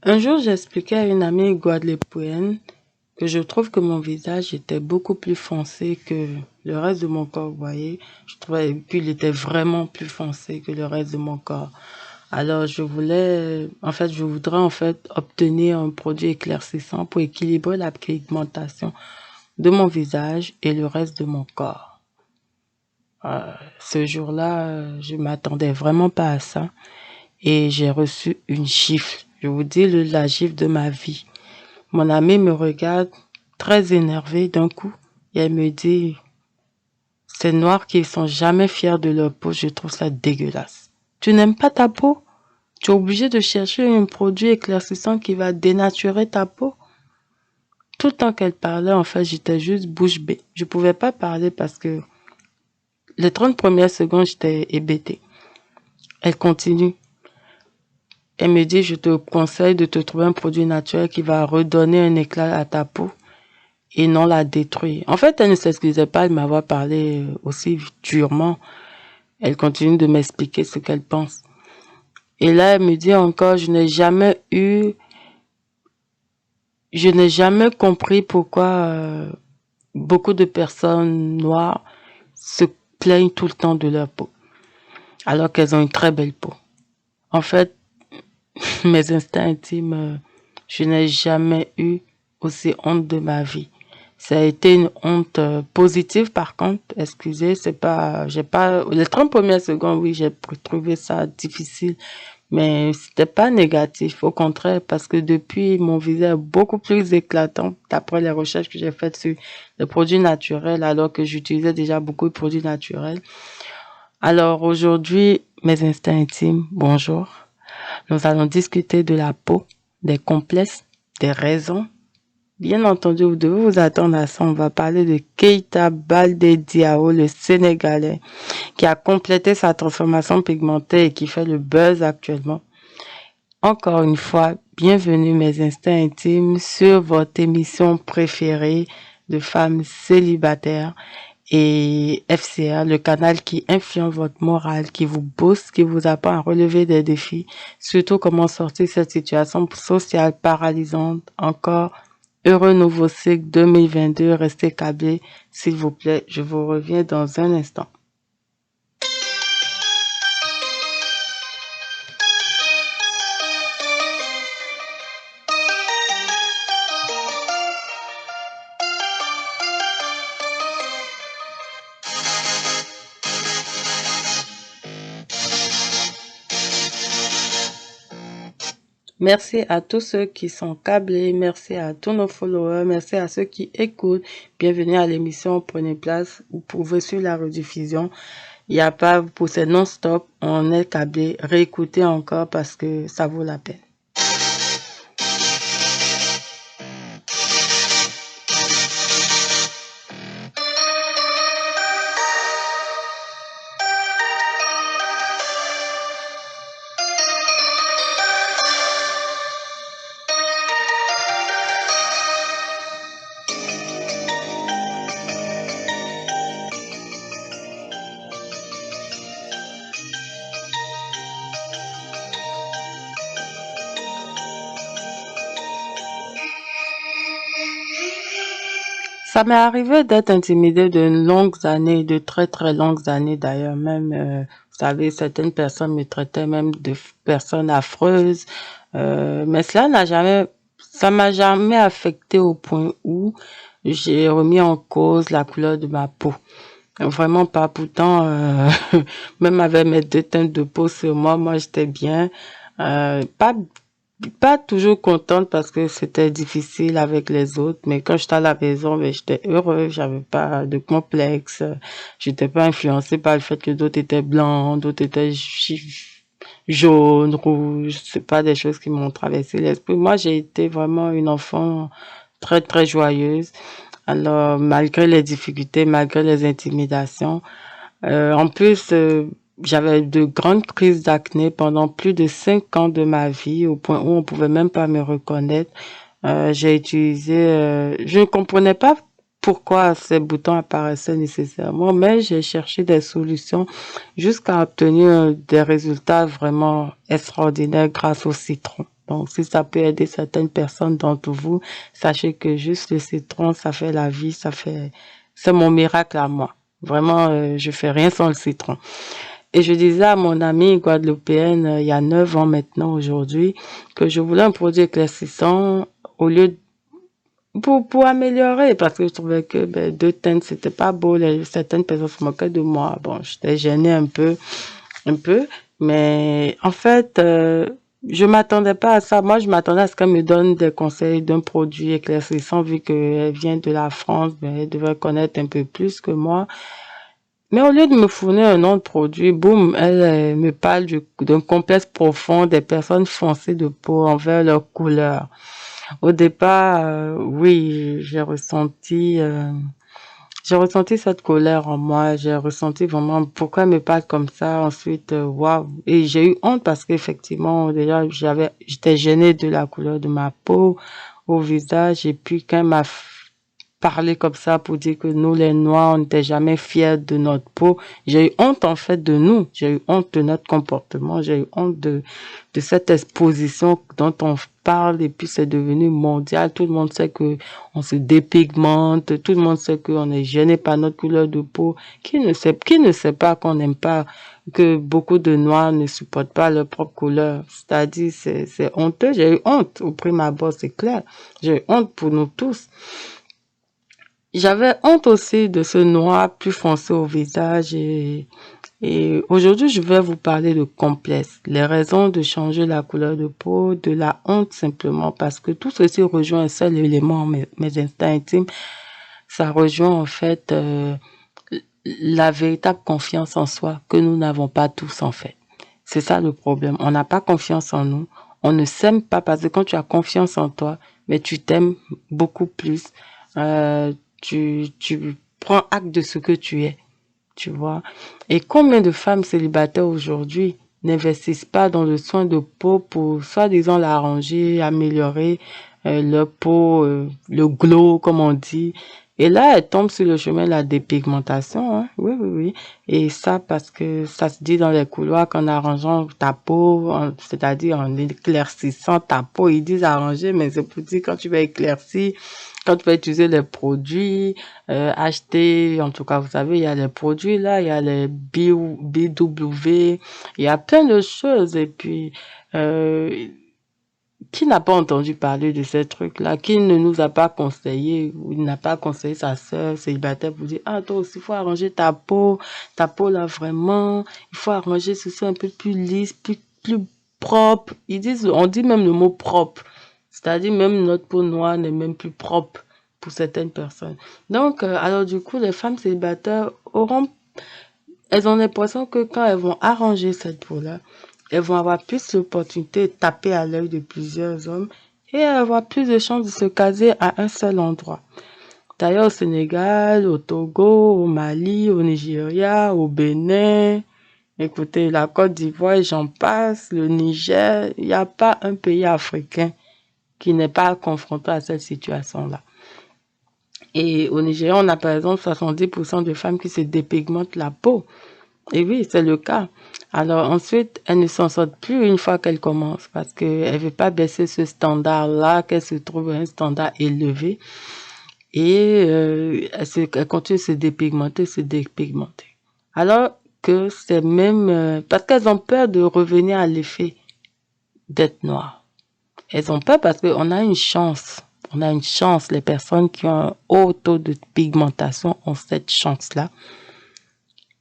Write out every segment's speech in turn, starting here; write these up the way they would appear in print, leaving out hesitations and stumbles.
Un jour, j'expliquais à une amie guadeloupéenne que je trouve que mon visage était beaucoup plus foncé que le reste de mon corps, vous voyez. Je trouvais qu'il était vraiment plus foncé que le reste de mon corps. Alors, je voudrais en fait obtenir un produit éclaircissant pour équilibrer la pigmentation de mon visage et le reste de mon corps. Ce jour-là, je m'attendais vraiment pas à ça et j'ai reçu une gifle. Je vous dis la gifle de ma vie. Mon amie me regarde très énervée d'un coup et elle me dit, ces noirs qui sont jamais fiers de leur peau, je trouve ça dégueulasse. Tu n'aimes pas ta peau? Tu es obligé de chercher un produit éclaircissant qui va dénaturer ta peau? Tout le temps qu'elle parlait, en fait, j'étais juste bouche bée. Je pouvais pas parler parce que les 30 premières secondes, j'étais hébétée. Elle continue. Elle me dit, je te conseille de te trouver un produit naturel qui va redonner un éclat à ta peau et non la détruire. En fait, elle ne s'excusait pas de m'avoir parlé aussi durement. Elle continue de m'expliquer ce qu'elle pense. Et là, elle me dit encore, je n'ai jamais compris pourquoi beaucoup de personnes noires se plaignent tout le temps de leur peau, alors qu'elles ont une très belle peau. En fait, mes instincts intimes, je n'ai jamais eu aussi honte de ma vie. Ça a été une honte positive par contre, excusez, les 30 premières secondes, oui, j'ai trouvé ça difficile, mais c'était pas négatif, au contraire, parce que depuis, mon visage est beaucoup plus éclatant, d'après les recherches que j'ai faites sur les produits naturels, alors que j'utilisais déjà beaucoup de produits naturels. Alors aujourd'hui, mes instincts intimes, bonjour. Nous allons discuter de la peau, des complexes, des raisons. Bien entendu, vous devez vous attendre à ça. On va parler de Keita Baldé Diao, le Sénégalais, qui a complété sa transformation pigmentée et qui fait le buzz actuellement. Encore une fois, bienvenue mes instincts intimes sur votre émission préférée de femmes célibataires et FCR, le canal qui influence votre morale, qui vous booste, qui vous apprend à relever des défis, surtout comment sortir de cette situation sociale paralysante. Encore heureux nouveau cycle 2022, restez câblés, s'il vous plaît, je vous reviens dans un instant. Merci à tous ceux qui sont câblés, merci à tous nos followers, merci à ceux qui écoutent. Bienvenue à l'émission Prenez place. Vous pouvez suivre la rediffusion. Il n'y a pas pour ces non-stop, on est câblé. Réécoutez encore parce que ça vaut la peine. Ça m'est arrivé d'être intimidée de longues années, de très très longues années d'ailleurs. Même, vous savez, certaines personnes me traitaient même de personnes affreuses. Mais ça m'a jamais affecté au point où j'ai remis en cause la couleur de ma peau. Vraiment pas. Pourtant, même avec mes deux teintes de peau sur moi, moi j'étais bien. Pas toujours contente parce que c'était difficile avec les autres, mais quand j'étais à la maison, mais j'étais heureuse, j'avais pas de complexe, j'étais pas influencée par le fait que d'autres étaient blancs, d'autres étaient jaunes, rouges, c'est pas des choses qui m'ont traversé l'esprit. Moi, j'ai été vraiment une enfant très très joyeuse. Alors, malgré les difficultés, malgré les intimidations, en plus, j'avais de grandes crises d'acné pendant plus de 5 ans de ma vie, au point où on pouvait même pas me reconnaître. Je ne comprenais pas pourquoi ces boutons apparaissaient nécessairement, mais j'ai cherché des solutions jusqu'à obtenir des résultats vraiment extraordinaires grâce au citron. Donc, si ça peut aider certaines personnes d'entre vous, sachez que juste le citron, ça fait la vie, c'est mon miracle à moi. Vraiment, je fais rien sans le citron. Et je disais à mon amie guadeloupéenne, il y a 9 ans maintenant aujourd'hui, que je voulais un produit éclaircissant au lieu de pour améliorer, parce que je trouvais que deux teintes, c'était pas beau. Certaines personnes se moquaient de moi. Bon, j'étais gênée un peu, mais en fait, je m'attendais pas à ça. Moi, je m'attendais à ce qu'elle me donne des conseils d'un produit éclaircissant, vu qu'elle vient de la France, ben, elle devrait connaître un peu plus que moi. Mais au lieu de me fournir un autre produit, boum, elle me parle d'un complexe profond des personnes foncées de peau envers leur couleur. Au départ, oui, j'ai ressenti cette colère en moi. J'ai ressenti vraiment pourquoi elle me parle comme ça. Ensuite, waouh. Et j'ai eu honte parce qu'effectivement, déjà, j'étais gênée de la couleur de ma peau au visage. Et puis, quand elle m'a parler comme ça pour dire que nous, les Noirs, on n'était jamais fiers de notre peau. J'ai eu honte, en fait, de nous. J'ai eu honte de notre comportement. J'ai eu honte de cette exposition dont on parle et puis c'est devenu mondial. Tout le monde sait que on se dépigmente. Tout le monde sait qu'on est gêné par notre couleur de peau. Qui ne sait pas qu'on n'aime pas, que beaucoup de Noirs ne supportent pas leur propre couleur. C'est-à-dire, c'est honteux. J'ai eu honte. Au prime abord, c'est clair. J'ai eu honte pour nous tous. J'avais honte aussi de ce noir plus foncé au visage et aujourd'hui, je vais vous parler de complexe, les raisons de changer la couleur de peau, de la honte simplement parce que tout ceci rejoint un seul élément, mes instincts intimes. Ça rejoint en fait la véritable confiance en soi que nous n'avons pas tous en fait. C'est ça le problème. On n'a pas confiance en nous. On ne s'aime pas parce que quand tu as confiance en toi, mais tu t'aimes beaucoup plus. Euh, tu prends acte de ce que tu es, tu vois. Et combien de femmes célibataires aujourd'hui n'investissent pas dans le soin de peau pour soi-disant l'arranger, améliorer leur peau, le glow comme on dit. Et là, elles tombent sur le chemin de la dépigmentation, hein. Oui, oui, oui. Et ça parce que ça se dit dans les couloirs qu'en arrangeant ta peau, c'est-à-dire en éclaircissant ta peau, ils disent arranger, mais c'est pour dire quand tu vas éclaircir, quand tu vas utiliser les produits, acheter, en tout cas, vous savez, il y a les produits là, il y a les BW, il y a plein de choses. Et puis, qui n'a pas entendu parler de ces trucs-là? Qui ne nous a pas conseillé, ou il n'a pas conseillé sa sœur célibataire pour dire, ah, toi aussi, il faut arranger ta peau là, vraiment, il faut arranger ceci un peu plus lisse, plus propre. On dit même le mot propre. C'est-à-dire même notre peau noire n'est même plus propre pour certaines personnes. Donc, alors du coup, les femmes célibataires elles ont l'impression que quand elles vont arranger cette peau-là, elles vont avoir plus l'opportunité de taper à l'œil de plusieurs hommes et avoir plus de chances de se caser à un seul endroit. D'ailleurs, au Sénégal, au Togo, au Mali, au Nigeria, au Bénin, écoutez, la Côte d'Ivoire, et j'en passe, le Niger, il n'y a pas un pays africain qui n'est pas confronté à cette situation-là. Et au Nigeria, on a par exemple 70% de femmes qui se dépigmentent la peau. Et oui, c'est le cas. Alors ensuite, elles ne s'en sortent plus une fois qu'elles commencent parce qu'elles ne veulent pas baisser ce standard-là, qu'elles se trouvent à un standard élevé. Et elles continuent de se dépigmenter. Alors que c'est même... parce qu'elles ont peur de revenir à l'effet d'être noires. Elles ont peur parce qu'on a une chance. On a une chance. Les personnes qui ont un haut taux de pigmentation ont cette chance-là.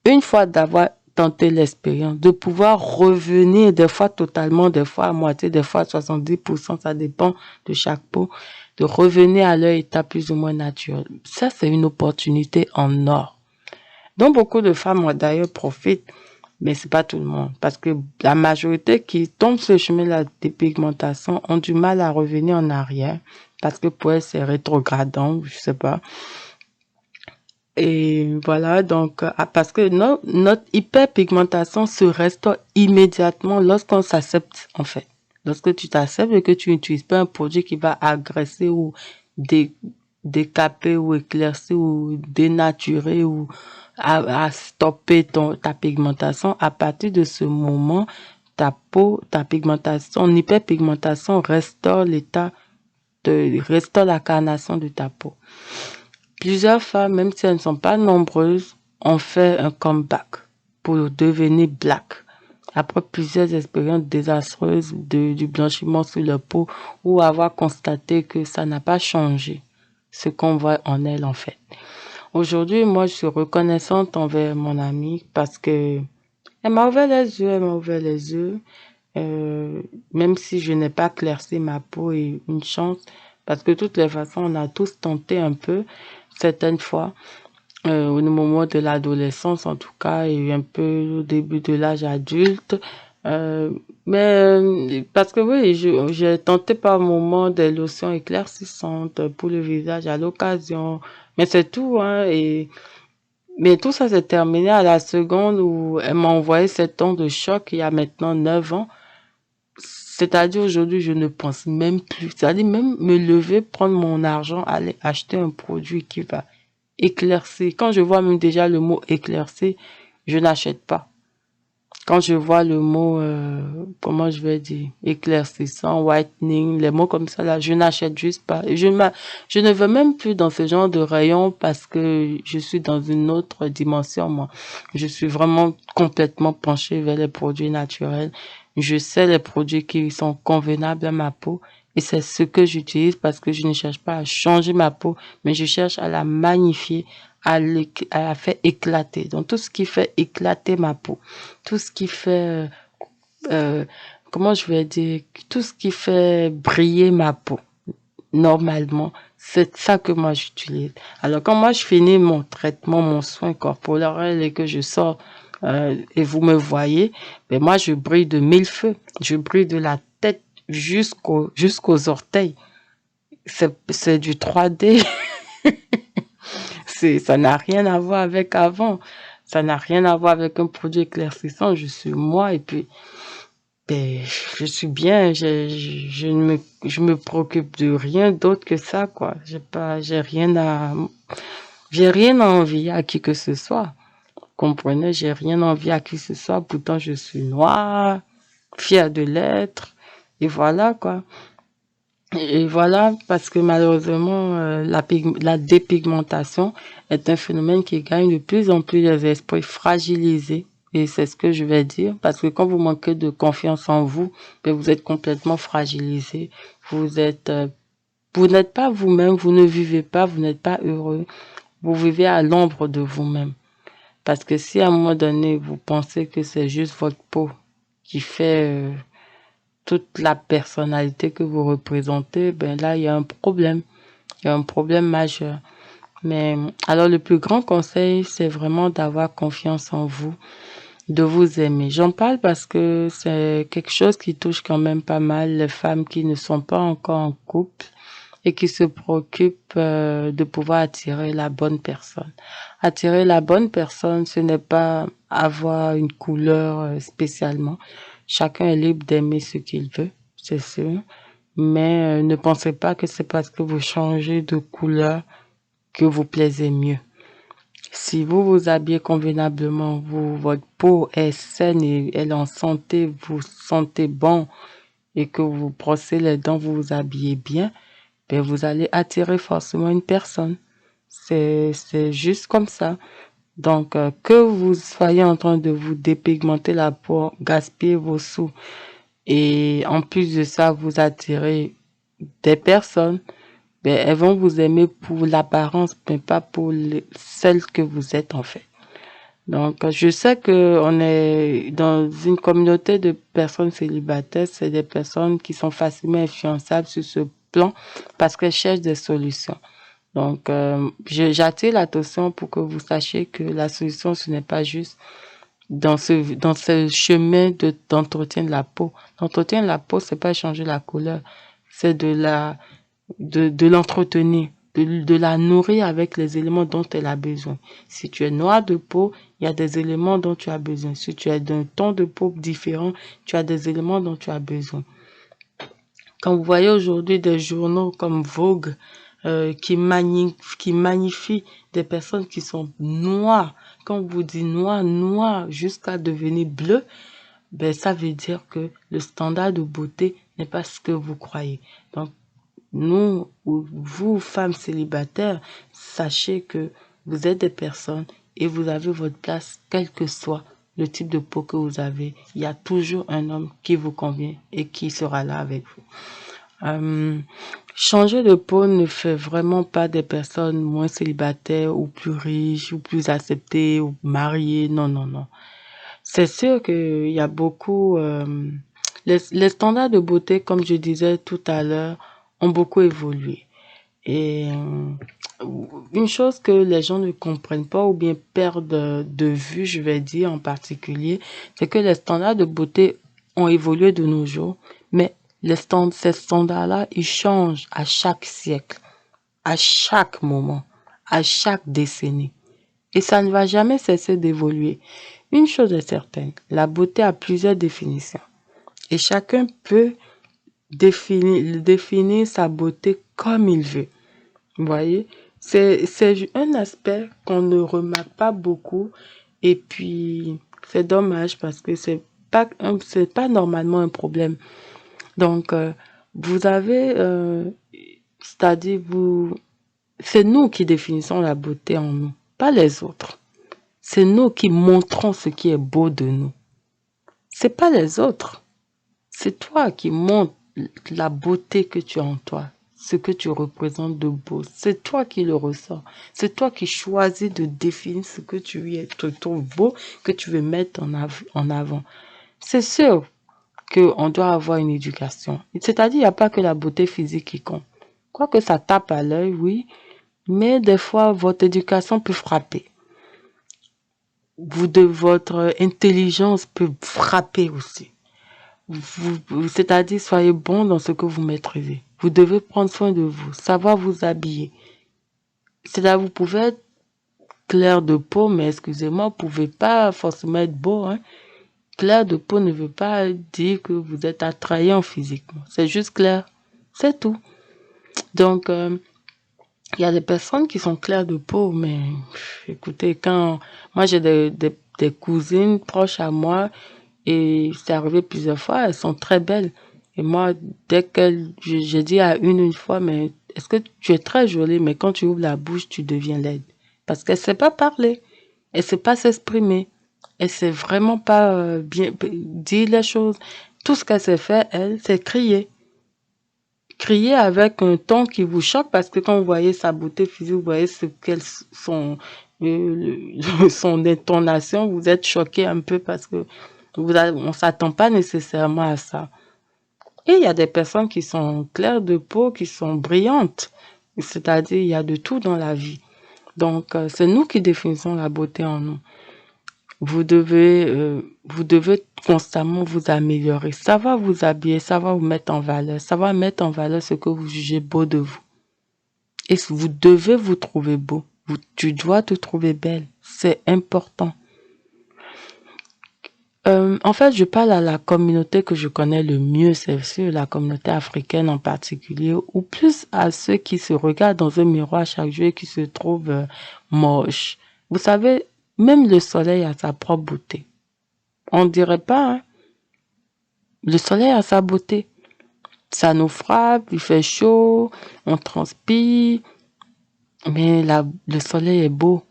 Une fois d'avoir tenté l'expérience, de pouvoir revenir des fois totalement, des fois à moitié, des fois à 70%, ça dépend de chaque peau, de revenir à leur état plus ou moins naturel. Ça, c'est une opportunité en or, dont beaucoup de femmes d'ailleurs profitent, mais c'est pas tout le monde. Parce que la majorité qui tombe sur le chemin de la dépigmentation ont du mal à revenir en arrière, parce que pour elles, c'est rétrogradant, je sais pas. Et voilà, donc, parce que notre hyperpigmentation se restaure immédiatement lorsqu'on s'accepte, en fait. Lorsque tu t'acceptes et que tu n'utilises pas un produit qui va agresser ou décaper ou éclaircir ou dénaturer ou à stopper ta pigmentation, à partir de ce moment, ta peau, ta pigmentation, ton hyperpigmentation restaure restaure la carnation de ta peau. Plusieurs femmes, même si elles ne sont pas nombreuses, ont fait un comeback pour devenir black. Après plusieurs expériences désastreuses du blanchiment sur leur peau ou avoir constaté que ça n'a pas changé ce qu'on voit en elles en fait. Aujourd'hui, moi, je suis reconnaissante envers mon amie parce que elle m'a ouvert les yeux, elle m'a ouvert les yeux. Même si je n'ai pas éclairci ma peau et une chance, parce que de toutes les façons, on a tous tenté un peu, certaines fois, au moment de l'adolescence en tout cas, et un peu au début de l'âge adulte. Mais parce que oui, j'ai tenté par moments des lotions éclaircissantes pour le visage à l'occasion, mais c'est tout, hein, mais tout ça s'est terminé à la seconde où elle m'a envoyé cet onde de choc il y a maintenant 9 ans. C'est-à-dire aujourd'hui, je ne pense même plus. C'est-à-dire même me lever, prendre mon argent, aller acheter un produit qui va éclaircir. Quand je vois même déjà le mot éclaircir, je n'achète pas. Quand je vois le mot, comment je vais dire, éclaircissant, whitening, les mots comme ça là, je n'achète juste pas. Et je ne veux même plus dans ce genre de rayon parce que je suis dans une autre dimension, moi. Je suis vraiment complètement penchée vers les produits naturels. Je sais les produits qui sont convenables à ma peau et c'est ce que j'utilise parce que je ne cherche pas à changer ma peau, mais je cherche à la magnifier, à la faire éclater. Donc tout ce qui fait éclater ma peau, tout ce qui fait, euh, comment je vais dire, tout ce qui fait briller ma peau, normalement, c'est ça que moi j'utilise. Alors quand moi je finis mon traitement, mon soin corporel et que je sors et vous me voyez, ben moi je brille de 1000 feux. Je brille de la tête jusqu'aux orteils. C'est du 3D. Ça n'a rien à voir avec avant. Ça n'a rien à voir avec un produit éclaircissant. Je suis moi et puis ben, je suis bien. Je me préoccupe de rien d'autre que ça, quoi. J'ai rien à envier à qui que ce soit. Comprenez, j'ai rien à envier à qui que ce soit. Pourtant, je suis noire, fière de l'être. Et voilà, quoi. Et voilà, parce que malheureusement, la dépigmentation est un phénomène qui gagne de plus en plus les esprits fragilisés. Et c'est ce que je vais dire, parce que quand vous manquez de confiance en vous, ben vous êtes complètement fragilisé. Vous n'êtes pas vous-même, vous ne vivez pas, vous n'êtes pas heureux. Vous vivez à l'ombre de vous-même. Parce que si à un moment donné, vous pensez que c'est juste votre peau qui fait toute la personnalité que vous représentez, ben là, il y a un problème. Il y a un problème majeur. Mais alors, le plus grand conseil, c'est vraiment d'avoir confiance en vous, de vous aimer. J'en parle parce que c'est quelque chose qui touche quand même pas mal les femmes qui ne sont pas encore en couple et qui se préoccupent de pouvoir attirer la bonne personne. Attirer la bonne personne, ce n'est pas avoir une couleur spécialement. Chacun est libre d'aimer ce qu'il veut, c'est sûr. Mais ne pensez pas que c'est parce que vous changez de couleur que vous plaisez mieux. Si vous vous habillez convenablement, votre peau est saine et elle est en santé, vous sentez bon et que vous brossez les dents, vous vous habillez bien, ben vous allez attirer forcément une personne. C'est juste comme ça. Donc, que vous soyez en train de vous dépigmenter la peau, gaspiller vos sous, et en plus de ça, vous attirez des personnes, ben, elles vont vous aimer pour l'apparence, mais pas pour celle que vous êtes en fait. Donc, je sais que on est dans une communauté de personnes célibataires, c'est des personnes qui sont facilement influençables sur ce plan parce qu'elles cherchent des solutions. Donc, j'attire l'attention pour que vous sachiez que la solution, ce n'est pas juste dans ce chemin d'entretien de la peau. L'entretien de la peau, c'est pas changer la couleur, c'est de l'entretenir, de la nourrir avec les éléments dont elle a besoin. Si tu es noir de peau, il y a des éléments dont tu as besoin. Si tu es d'un ton de peau différent, tu as des éléments dont tu as besoin. Quand vous voyez aujourd'hui des journaux comme Vogue qui magnifient des personnes qui sont noires, quand on vous dit noir, noir jusqu'à devenir bleu, ben, ça veut dire que le standard de beauté n'est pas ce que vous croyez. Donc, nous, ou vous, femmes célibataires, sachez que vous êtes des personnes et vous avez votre place, quel que soit le type de peau que vous avez. Il y a toujours un homme qui vous convient et qui sera là avec vous. Euh, Changer de peau ne fait vraiment pas des personnes moins célibataires ou plus riches ou plus acceptées ou mariées. Non, non, non. C'est sûr qu'il y a beaucoup... les standards de beauté, comme je disais tout à l'heure, ont beaucoup évolué. Et une chose que les gens ne comprennent pas ou bien perdent de vue, je vais dire en particulier, c'est que les standards de beauté ont évolué de nos jours, mais ces standards-là, ils changent à chaque siècle, à chaque moment, à chaque décennie. Et ça ne va jamais cesser d'évoluer. Une chose est certaine, la beauté a plusieurs définitions. Et chacun peut définir sa beauté comme il veut. Vous voyez, c'est un aspect qu'on ne remarque pas beaucoup. Et puis, c'est dommage parce que c'est pas normalement un problème. Donc, vous avez, c'est-à-dire c'est nous qui définissons la beauté en nous, pas les autres. C'est nous qui montrons ce qui est beau de nous. C'est pas les autres. C'est toi qui montres la beauté que tu as en toi, ce que tu représentes de beau. C'est toi qui le ressens. C'est toi qui choisis de définir ce que tu trouves beau, que tu veux mettre en avant. C'est sûr qu'on doit avoir une éducation. C'est-à-dire, il n'y a pas que la beauté physique qui compte. Quoique ça tape à l'œil, oui, mais des fois, votre éducation peut frapper. Votre intelligence peut frapper aussi. C'est-à-dire, soyez bon dans ce que vous maîtrisez. Vous devez prendre soin de vous, savoir vous habiller. C'est-à-dire, vous pouvez être clair de peau, mais excusez-moi, vous pouvez pas forcément être beau, hein. Clair de peau ne veut pas dire que vous êtes attrayant physiquement. C'est juste clair. C'est tout. Donc, il y a des personnes qui sont claires de peau, mais écoutez, moi j'ai des cousines proches à moi, et c'est arrivé plusieurs fois, elles sont très belles. Et moi, j'ai dit à une fois, mais est-ce que tu es très jolie, mais quand tu ouvres la bouche, tu deviens laide. Parce qu'elle sait pas parler, elle sait pas s'exprimer, elle sait vraiment pas bien dire les choses. Tout ce qu'elle sait faire, elle, c'est crier. Crier avec un ton qui vous choque parce que quand vous voyez sa beauté physique, vous voyez son intonation, vous êtes choqué un peu parce que on s'attend pas nécessairement à ça. Et il y a des personnes qui sont claires de peau, qui sont brillantes. C'est-à-dire, il y a de tout dans la vie. Donc, c'est nous qui définissons la beauté en nous. Vous devez constamment vous améliorer. Ça va vous habiller, ça va vous mettre en valeur. Ça va mettre en valeur ce que vous jugez beau de vous. Et vous devez vous trouver beau. Tu dois te trouver belle. C'est important. En fait, je parle à la communauté que je connais le mieux, c'est sûr, la communauté africaine en particulier, ou plus à ceux qui se regardent dans un miroir chaque jour et qui se trouvent moches. Vous savez, même le soleil a sa propre beauté. On dirait pas, hein? Le soleil a sa beauté. Ça nous frappe, il fait chaud, on transpire, mais le soleil est beau.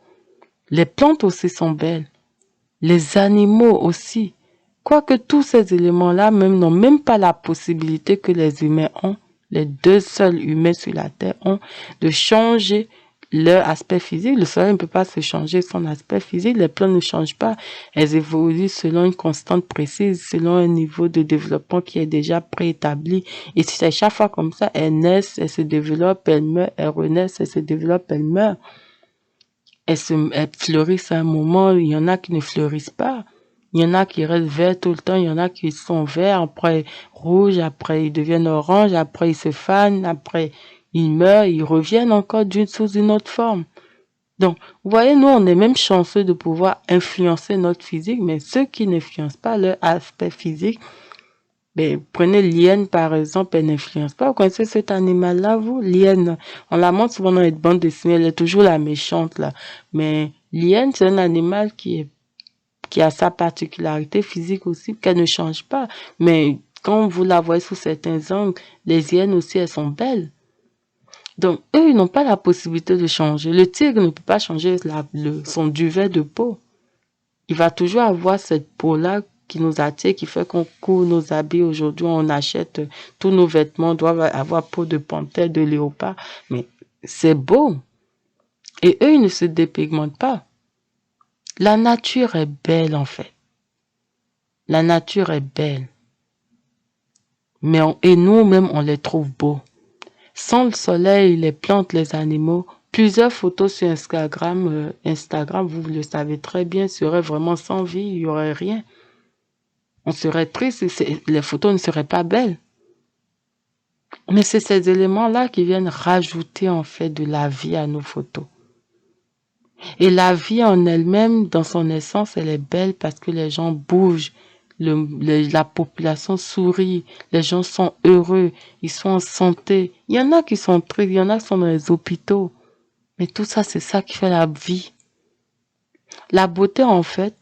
Les plantes aussi sont belles. Les animaux aussi. Quoique tous ces éléments-là même n'ont même pas la possibilité que les humains ont, les deux seuls humains sur la Terre ont, de changer leur aspect physique. Le soleil ne peut pas se changer son aspect physique. Les plantes ne changent pas. Elles évoluent selon une constante précise, selon un niveau de développement qui est déjà préétabli. Et si c'est chaque fois comme ça, elles naissent, elles se développent, elles meurent, elles renaissent, elles se développent, elles meurent. Elles fleurissent à un moment, il y en a qui ne fleurissent pas. Il y en a qui restent verts tout le temps, il y en a qui sont verts, après rouges, après ils deviennent orange, après ils se fanent, après ils meurent, ils reviennent encore sous une autre forme. Donc, vous voyez, nous, on est même chanceux de pouvoir influencer notre physique, mais ceux qui n'influencent pas leur aspect physique, ben, prenez l'hyène, par exemple, elle n'influence pas. Vous connaissez cet animal-là, vous? L'hyène. On la montre souvent dans les bandes dessinées, elle est toujours la méchante, là. Mais l'hyène, c'est un animal qui a sa particularité physique aussi, qu'elle ne change pas. Mais quand vous la voyez sous certains angles, les hyènes aussi, elles sont belles. Donc, eux, ils n'ont pas la possibilité de changer. Le tigre ne peut pas changer son duvet de peau. Il va toujours avoir cette peau-là qui nous attire, qui fait qu'on coud nos habits. Aujourd'hui, on achète tous nos vêtements, doivent avoir peau de panthère, de léopard. Mais c'est beau. Et eux, ils ne se dépigmentent pas. La nature est belle, en fait. La nature est belle. Mais et nous-mêmes, on les trouve beaux. Sans le soleil, les plantes, les animaux, plusieurs photos sur Instagram, vous le savez très bien, seraient vraiment sans vie, il n'y aurait rien. On serait triste, les photos ne seraient pas belles. Mais c'est ces éléments-là qui viennent rajouter en fait de la vie à nos photos. Et la vie en elle-même, dans son essence, elle est belle parce que les gens bougent, la population sourit, les gens sont heureux, ils sont en santé. Il y en a qui sont tristes, il y en a qui sont dans les hôpitaux. Mais tout ça, c'est ça qui fait la vie. La beauté, en fait,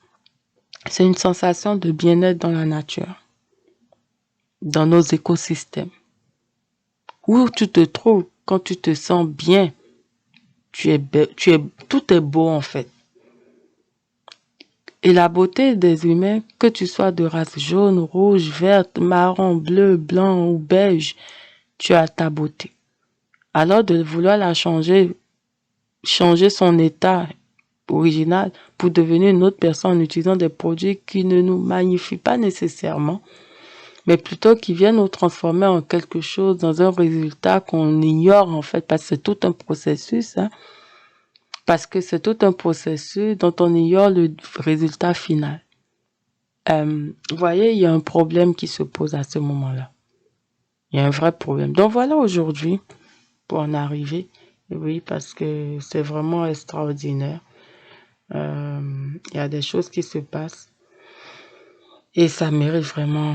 c'est une sensation de bien-être dans la nature, dans nos écosystèmes. Où tu te trouves quand tu te sens bien, tout est beau en fait. Et la beauté des humains, que tu sois de race jaune, rouge, verte, marron, bleu, blanc ou beige, tu as ta beauté. Alors de vouloir la changer son état original pour devenir une autre personne en utilisant des produits qui ne nous magnifient pas nécessairement, mais plutôt qui viennent nous transformer en quelque chose, dans un résultat qu'on ignore en fait, parce que c'est tout un processus, hein. Parce que c'est tout un processus dont on ignore le résultat final. Vous voyez, il y a un problème qui se pose à ce moment-là. Il y a un vrai problème. Donc voilà aujourd'hui, pour en arriver, oui, parce que c'est vraiment extraordinaire. Il y a des choses qui se passent et ça mérite vraiment...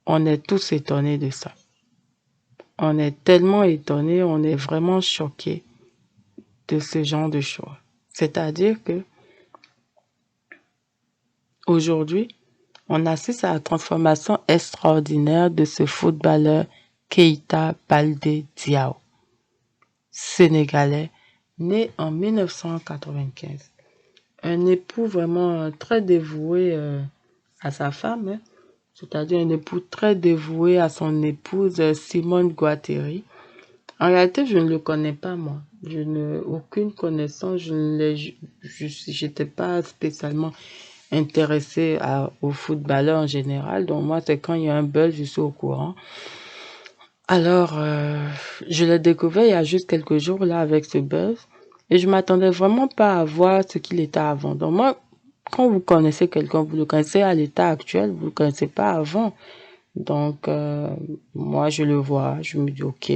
On est tous étonnés de ça. On est tellement étonnés, on est vraiment choqués de ce genre de choses. C'est-à-dire que aujourd'hui, on assiste à la transformation extraordinaire de ce footballeur Keita Baldé Diao, sénégalais, né en 1995. Un époux vraiment très dévoué à sa femme, hein, c'est-à-dire un époux très dévoué à son épouse Simone Guattari. En réalité, je ne le connais pas, moi. Je n'ai aucune connaissance. J'étais pas spécialement intéressée au footballeur en général. Donc, moi, c'est quand il y a un buzz, je suis au courant. Alors, je l'ai découvert il y a juste quelques jours, là, avec ce buzz. Et je m'attendais vraiment pas à voir ce qu'il était avant. Donc, moi, quand vous connaissez quelqu'un, vous le connaissez à l'état actuel, vous le connaissez pas avant. Donc, moi, je le vois, je me dis, ok,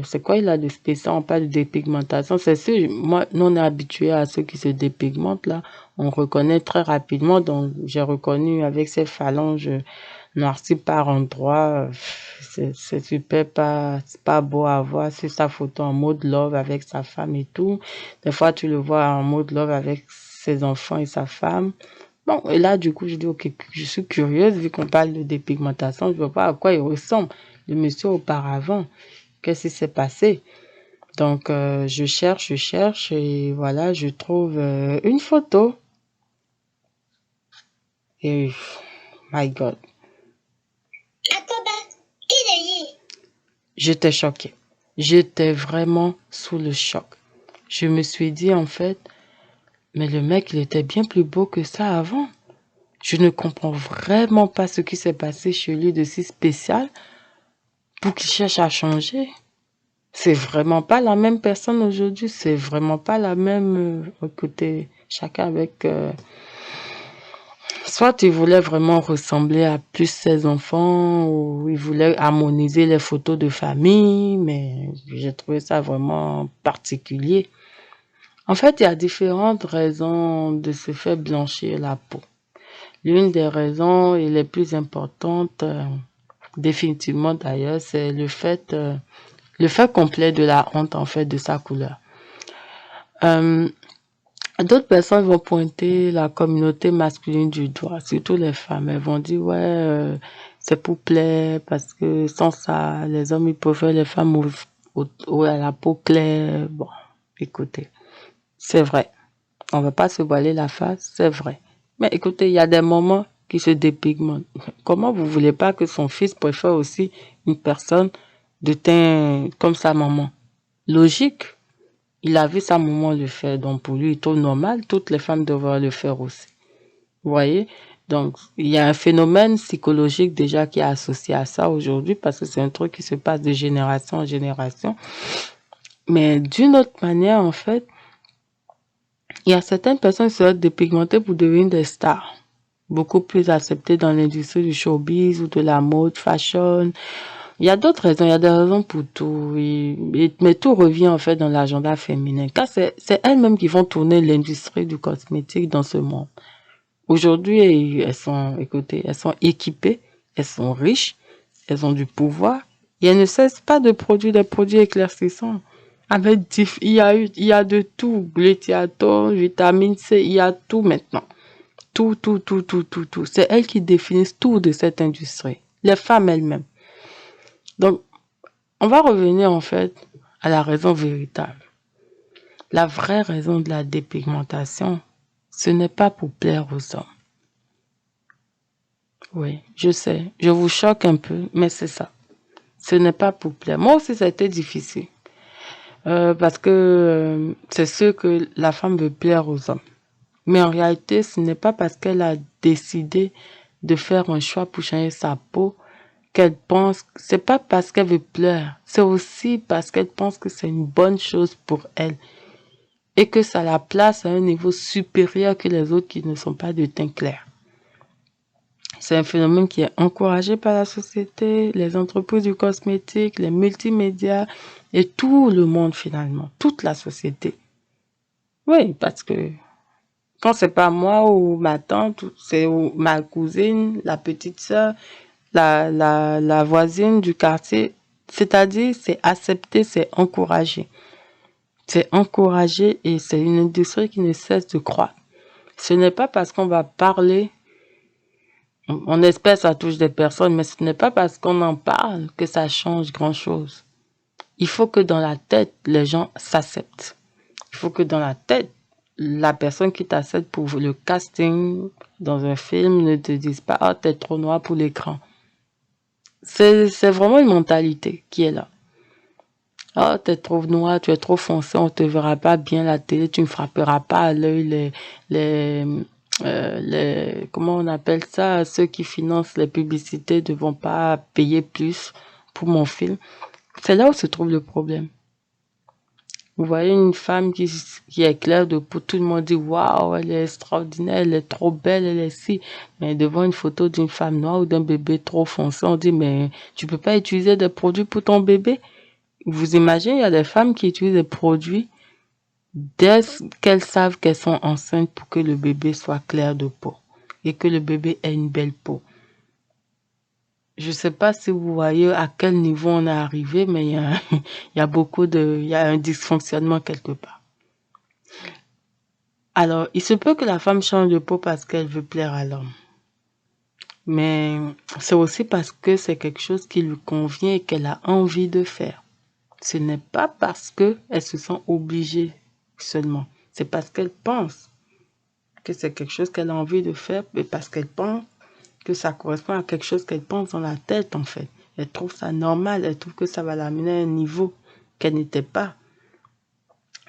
c'est quoi il a de spécial? On parle de dépigmentation. C'est sûr, moi, nous, on est habitué à ceux qui se dépigmentent, là. On reconnaît très rapidement. Donc, j'ai reconnu avec ses phalanges noircies par endroits. C'est super, c'est pas beau à voir. C'est sa photo en mode love avec sa femme et tout. Des fois, tu le vois en mode love avec ses enfants et sa femme. Bon, et là, du coup, je dis, ok, je suis curieuse, vu qu'on parle de dépigmentation, je vois pas à quoi il ressemble, le monsieur auparavant. Qu'est-ce qui s'est passé? Donc, je cherche et voilà, je trouve une photo. Et, my God, j'étais choquée. J'étais vraiment sous le choc. Je me suis dit, en fait, mais le mec, il était bien plus beau que ça avant. Je ne comprends vraiment pas ce qui s'est passé chez lui de si spécial pour qu'il cherche à changer. C'est vraiment pas la même personne aujourd'hui, c'est vraiment pas la même. Écoutez, chacun avec... soit il voulait vraiment ressembler à plus ses enfants, ou il voulait harmoniser les photos de famille, mais j'ai trouvé ça vraiment particulier. En fait, il y a différentes raisons de se faire blanchir la peau. L'une des raisons et les plus importantes, définitivement d'ailleurs, c'est le fait complet de la honte en fait de sa couleur. D'autres personnes vont pointer la communauté masculine du doigt, surtout les femmes. Elles vont dire, ouais, c'est pour plaire, parce que sans ça, les hommes, ils préfèrent les femmes à la peau claire. Bon, écoutez, c'est vrai. On va pas se voiler la face, c'est vrai. Mais écoutez, il y a des moments qui se dépigmentent. Comment vous voulez pas que son fils préfère aussi une personne de teint comme sa maman? Logique. Il a vu sa maman le faire, donc pour lui, il trouve normal, toutes les femmes devraient le faire aussi. Vous voyez? Donc, il y a un phénomène psychologique déjà qui est associé à ça aujourd'hui parce que c'est un truc qui se passe de génération en génération. Mais d'une autre manière, en fait, il y a certaines personnes qui se dépigmentées pour devenir des stars. Beaucoup plus acceptées dans l'industrie du showbiz ou de la mode, fashion. Il y a d'autres raisons, il y a des raisons pour tout. Mais tout revient en fait dans l'agenda féminin. Car c'est elles-mêmes qui vont tourner l'industrie du cosmétique dans ce monde. Aujourd'hui, elles sont, écoutez, elles sont équipées, elles sont riches, elles ont du pouvoir et elles ne cessent pas de produire des produits éclaircissants. Il y a de tout, glutathione, vitamine C, il y a tout maintenant. Tout, tout, tout, tout, tout, tout. C'est elles qui définissent tout de cette industrie. Les femmes elles-mêmes. Donc, on va revenir en fait à la raison véritable. La vraie raison de la dépigmentation, ce n'est pas pour plaire aux hommes. Oui, je sais, je vous choque un peu, mais c'est ça. Ce n'est pas pour plaire. Moi aussi, ça a été difficile. Parce que c'est sûr que la femme veut plaire aux hommes. Mais en réalité, ce n'est pas parce qu'elle a décidé de faire un choix pour changer sa peau qu'elle pense, c'est pas parce qu'elle veut plaire, c'est aussi parce qu'elle pense que c'est une bonne chose pour elle et que ça la place à un niveau supérieur que les autres qui ne sont pas de teint clair. C'est un phénomène qui est encouragé par la société, les entreprises du cosmétique, les multimédias et tout le monde finalement, toute la société. Oui, parce que quand c'est pas moi ou ma tante, c'est ma cousine, la petite sœur, la voisine du quartier. C'est-à-dire, c'est accepté, c'est encouragé. C'est encouragé et c'est une industrie qui ne cesse de croître. Ce n'est pas parce qu'on va parler, on espère que ça touche des personnes, mais ce n'est pas parce qu'on en parle que ça change grand-chose. Il faut que dans la tête, les gens s'acceptent. Il faut que dans la tête, la personne qui t'accepte pour le casting dans un film ne te dise pas « Ah, t'es trop noir pour l'écran ». C'est vraiment une mentalité qui est là. Ah, t'es trop noir, tu es trop foncé, on te verra pas bien la télé, tu ne frapperas pas à l'œil comment on appelle ça, ceux qui financent les publicités ne vont pas payer plus pour mon film. C'est là où se trouve le problème. Vous voyez une femme qui est claire de peau, tout le monde dit waouh, elle est extraordinaire, elle est trop belle, elle est si. Mais devant une photo d'une femme noire ou d'un bébé trop foncé, on dit mais tu peux pas utiliser des produits pour ton bébé? Vous imaginez, il y a des femmes qui utilisent des produits dès qu'elles savent qu'elles sont enceintes pour que le bébé soit clair de peau et que le bébé ait une belle peau. Je sais pas si vous voyez à quel niveau on est arrivé, mais il y a il y a un dysfonctionnement quelque part. Alors, il se peut que la femme change de peau parce qu'elle veut plaire à l'homme. Mais c'est aussi parce que c'est quelque chose qui lui convient et qu'elle a envie de faire. Ce n'est pas parce qu'elle se sent obligée seulement. C'est parce qu'elle pense que c'est quelque chose qu'elle a envie de faire et parce qu'elle pense que ça correspond à quelque chose qu'elle pense dans la tête en fait. Elle trouve ça normal, elle trouve que ça va l'amener à un niveau qu'elle n'était pas.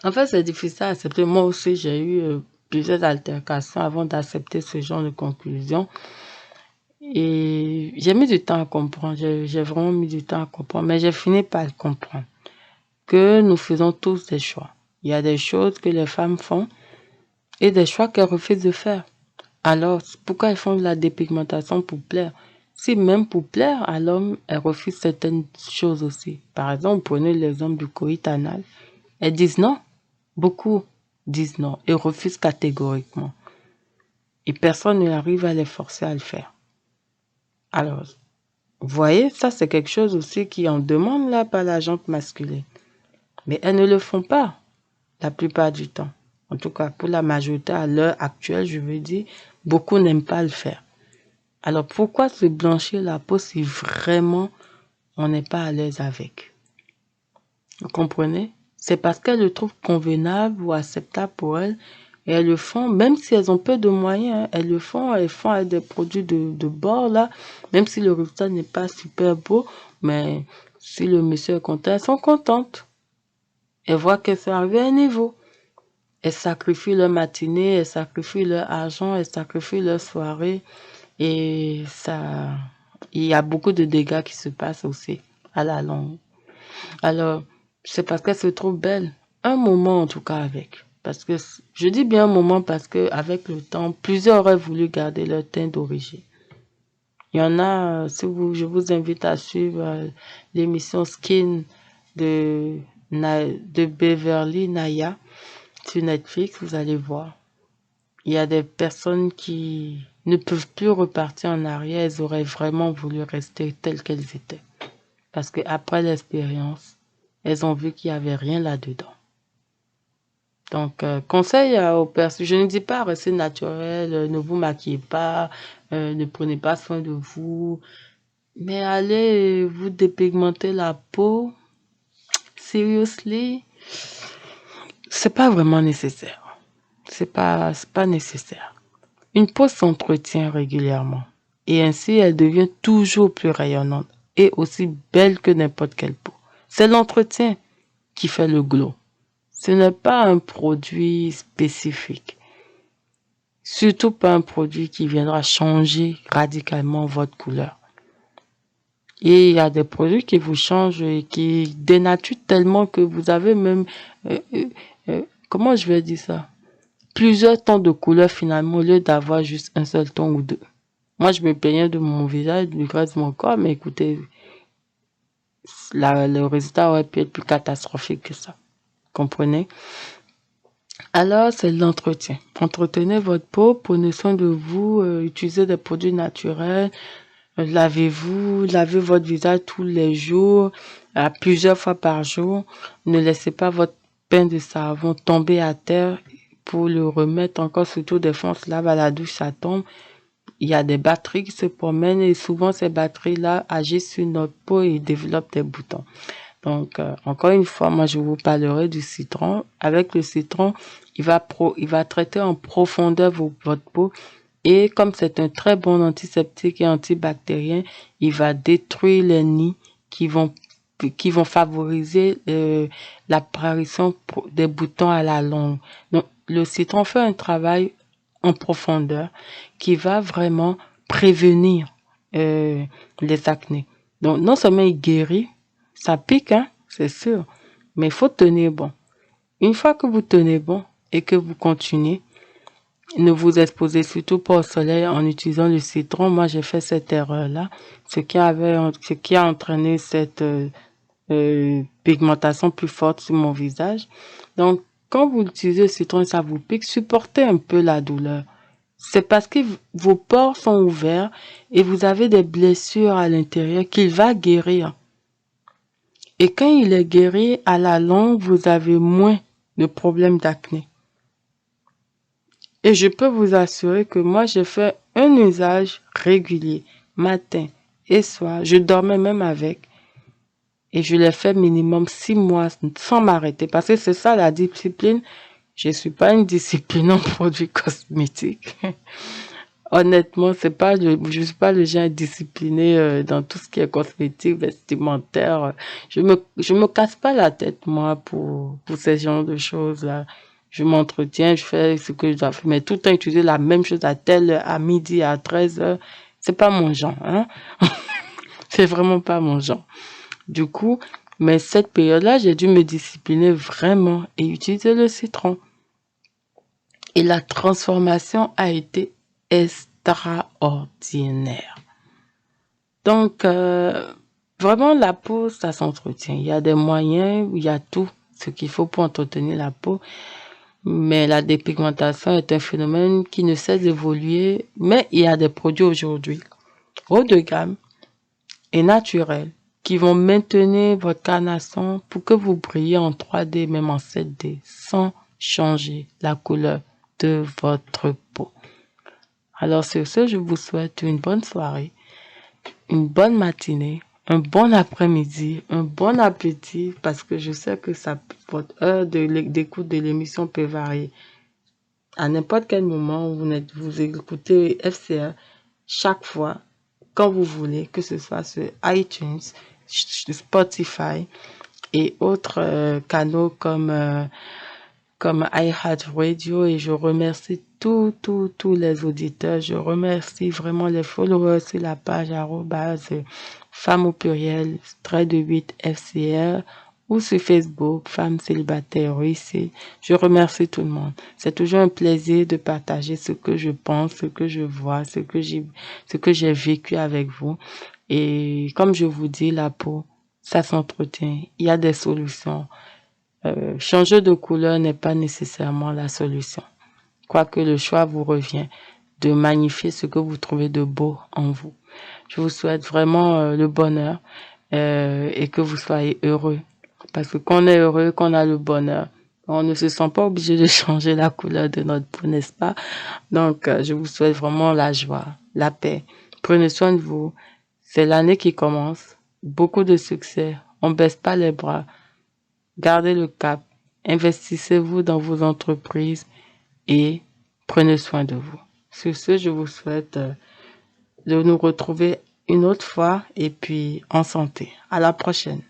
En fait, c'est difficile à accepter. Moi aussi, j'ai eu plusieurs altercations avant d'accepter ce genre de conclusion. Et j'ai mis du temps à comprendre. J'ai vraiment mis du temps à comprendre, mais j'ai fini par le comprendre. Que nous faisons tous des choix. Il y a des choses que les femmes font et des choix qu'elles refusent de faire. Alors, pourquoi elles font de la dépigmentation pour plaire? Si même pour plaire à l'homme, elles refusent certaines choses aussi. Par exemple, prenez l'exemple du coït anal. Elles disent non. Beaucoup disent non et refusent catégoriquement. Et personne n'arrive à les forcer à le faire. Alors, vous voyez, ça c'est quelque chose aussi qui en demande là par la gente masculine. Mais elles ne le font pas la plupart du temps. En tout cas, pour la majorité à l'heure actuelle, je veux dire, beaucoup n'aiment pas le faire. Alors, pourquoi se blanchir la peau si vraiment on n'est pas à l'aise avec? Vous comprenez? C'est parce qu'elles le trouvent convenable ou acceptable pour elles. Et elles le font, même si elles ont peu de moyens, elles le font, elles font avec des produits de bord, là, même si le résultat n'est pas super beau, mais si le monsieur est content, elles sont contentes. Elles voient qu'elles sont arrivées à un niveau. Elles sacrifient leur matinée, elles sacrifient leur argent, elles sacrifient leur soirée. Et ça, il y a beaucoup de dégâts qui se passent aussi à la longue. Alors, c'est parce qu'elle se trouve belle. Un moment en tout cas avec. Parce que, je dis bien un moment parce que avec le temps, plusieurs auraient voulu garder leur teint d'origine. Il y en a, je vous invite à suivre l'émission Skin de Beverly Naya sur Netflix, vous allez voir. Il y a des personnes qui ne peuvent plus repartir en arrière, elles auraient vraiment voulu rester telles qu'elles étaient. Parce qu'après l'expérience, elles ont vu qu'il n'y avait rien là-dedans. Donc, conseil aux personnes, je ne dis pas restez naturel, ne vous maquillez pas, ne prenez pas soin de vous, mais allez vous dépigmenter la peau, seriously, c'est pas vraiment nécessaire. C'est pas nécessaire. Une peau s'entretient régulièrement et ainsi elle devient toujours plus rayonnante et aussi belle que n'importe quelle peau. C'est l'entretien qui fait le glow. Ce n'est pas un produit spécifique. Surtout pas un produit qui viendra changer radicalement votre couleur. Et il y a des produits qui vous changent et qui dénaturent tellement que vous avez même, comment je vais dire ça? Plusieurs tons de couleurs finalement au lieu d'avoir juste un seul ton ou deux. Moi, je me plaignais de mon visage, du reste de mon corps, mais écoutez, le résultat aurait pu être plus catastrophique que ça. Comprenez? Alors, c'est l'entretien. Entretenez votre peau, prenez soin de vous, utilisez des produits naturels, lavez-vous, lavez votre visage tous les jours, à plusieurs fois par jour. Ne laissez pas votre pain de savon tomber à terre pour le remettre encore, surtout des fois on se lave à la douche, ça tombe. Il y a des batteries qui se promènent et souvent ces batteries-là agissent sur notre peau et développent des boutons. Donc, encore une fois, moi, je vous parlerai du citron. Avec le citron, il va traiter en profondeur votre peau. Et comme c'est un très bon antiseptique et antibactérien, il va détruire les nids qui vont favoriser l'apparition des boutons à la longue. Donc, le citron fait un travail en profondeur qui va vraiment prévenir les acnés. Donc, non seulement il guérit, ça pique, hein, c'est sûr, mais il faut tenir bon. Une fois que vous tenez bon et que vous continuez, ne vous exposez surtout pas au soleil en utilisant le citron. Moi, j'ai fait cette erreur-là, ce qui a entraîné cette pigmentation plus forte sur mon visage. Donc, quand vous utilisez le citron et ça vous pique, supportez un peu la douleur. C'est parce que vos pores sont ouverts et vous avez des blessures à l'intérieur qu'il va guérir. Et quand il est guéri, à la longue, vous avez moins de problèmes d'acné. Et je peux vous assurer que moi, j'ai fait un usage régulier, matin et soir. Je dormais même avec. Et je l'ai fait minimum 6 mois sans m'arrêter. Parce que c'est ça la discipline. Je suis pas une discipline en produits cosmétiques. Honnêtement, je suis pas le genre discipliné dans tout ce qui est cosmétique, vestimentaire. Je me casse pas la tête, moi, pour ces genres de choses-là. Je m'entretiens, je fais ce que je dois faire. Mais tout le temps utiliser la même chose à midi, à 13h, c'est pas mon genre, hein. C'est vraiment pas mon genre. Du coup, mais cette période-là, j'ai dû me discipliner vraiment et utiliser le citron. Et la transformation a été extraordinaire. Donc, vraiment, la peau, ça s'entretient. Il y a des moyens, il y a tout ce qu'il faut pour entretenir la peau. Mais la dépigmentation est un phénomène qui ne cesse d'évoluer. Mais il y a des produits aujourd'hui, haut de gamme et naturels, qui vont maintenir votre carnation pour que vous brillez en 3D, même en 7D, sans changer la couleur de votre peau. Alors sur ce, je vous souhaite une bonne soirée, une bonne matinée, un bon après-midi, un bon appétit, parce que je sais que votre heure d'écoute de l'émission peut varier. À n'importe quel moment, vous écoutez FCA chaque fois, quand vous voulez, que ce soit sur iTunes, Spotify et autres canaux comme iHeartRadio, et je remercie tous les auditeurs. Je remercie vraiment les followers sur la page femme au pluriel, trait de 8 FCR, ou sur Facebook, Femmes célibataires réussies. Je remercie tout le monde. C'est toujours un plaisir de partager ce que je pense, ce que je vois, ce que j'ai vécu avec vous. Et comme je vous dis, la peau, ça s'entretient. Il y a des solutions. Changer de couleur n'est pas nécessairement la solution. Quoique le choix vous revient de magnifier ce que vous trouvez de beau en vous. Je vous souhaite vraiment le bonheur et que vous soyez heureux. Parce que quand on est heureux, qu'on a le bonheur, on ne se sent pas obligé de changer la couleur de notre peau, n'est-ce pas? Donc, je vous souhaite vraiment la joie, la paix. Prenez soin de vous. C'est l'année qui commence. Beaucoup de succès. On baisse pas les bras. Gardez le cap. Investissez-vous dans vos entreprises et prenez soin de vous. Sur ce, je vous souhaite de nous retrouver une autre fois et puis en santé. À la prochaine.